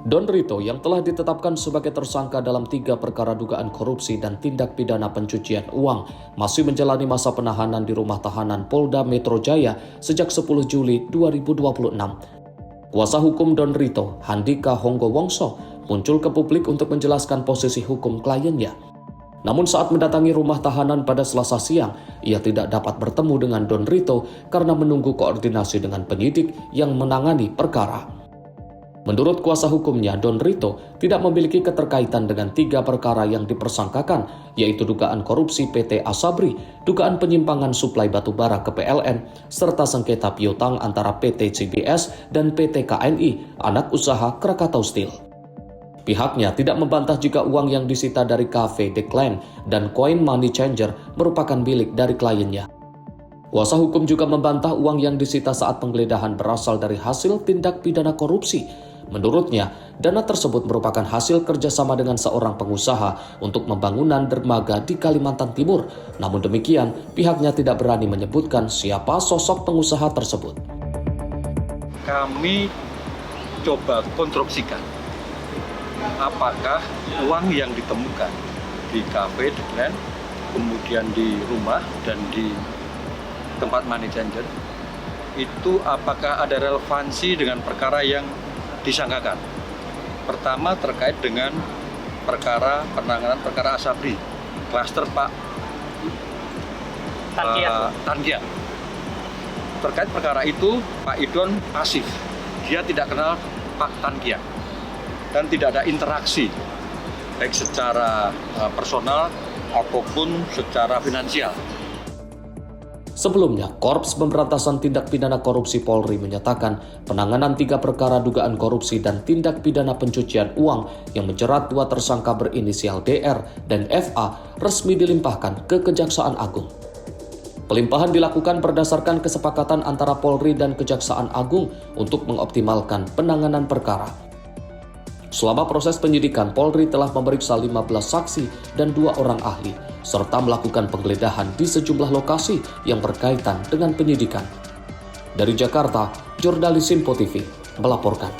Don Rito yang telah ditetapkan sebagai tersangka dalam 3 perkara dugaan korupsi dan tindak pidana pencucian uang masih menjalani masa penahanan di rumah tahanan Polda Metro Jaya sejak 10 Juli 2026. Kuasa hukum Don Rito, Handika Honggo Wongso, muncul ke publik untuk menjelaskan posisi hukum kliennya. Namun saat mendatangi rumah tahanan pada Selasa siang, ia tidak dapat bertemu dengan Don Rito karena menunggu koordinasi dengan penyidik yang menangani perkara. Menurut kuasa hukumnya, Don Rito tidak memiliki keterkaitan dengan 3 perkara yang dipersangkakan, yaitu dugaan korupsi PT Asabri, dugaan penyimpangan suplai batubara ke PLN, serta sengketa piutang antara PT CBS dan PT KNI, anak usaha Krakatau Steel. Pihaknya tidak membantah jika uang yang disita dari Cafe The Clan dan Coin Money Changer merupakan milik dari kliennya. Kuasa hukum juga membantah uang yang disita saat penggeledahan berasal dari hasil tindak pidana korupsi. Menurutnya, dana tersebut merupakan hasil kerjasama dengan seorang pengusaha untuk pembangunan dermaga di Kalimantan Timur. Namun demikian, pihaknya tidak berani menyebutkan siapa sosok pengusaha tersebut. Kami coba konstruksikan apakah uang yang ditemukan di Cafe The Clan, kemudian di rumah dan di tempat money changer, itu apakah ada relevansi dengan perkara yang disangkakan. Pertama terkait dengan penanganan perkara Asabri, klaster Pak Tankia. Terkait perkara itu, Pak Idon pasif, dia tidak kenal Pak Tankia dan tidak ada interaksi baik secara personal ataupun secara finansial. Sebelumnya, Korps Pemberantasan Tindak Pidana Korupsi Polri menyatakan penanganan 3 perkara dugaan korupsi dan tindak pidana pencucian uang yang menjerat 2 tersangka berinisial DR dan FA resmi dilimpahkan ke Kejaksaan Agung. Pelimpahan dilakukan berdasarkan kesepakatan antara Polri dan Kejaksaan Agung untuk mengoptimalkan penanganan perkara. Selama proses penyidikan, Polri telah memeriksa 15 saksi dan 2 orang ahli, serta melakukan penggeledahan di sejumlah lokasi yang berkaitan dengan penyidikan. Dari Jakarta, jurnalis Info TV melaporkan.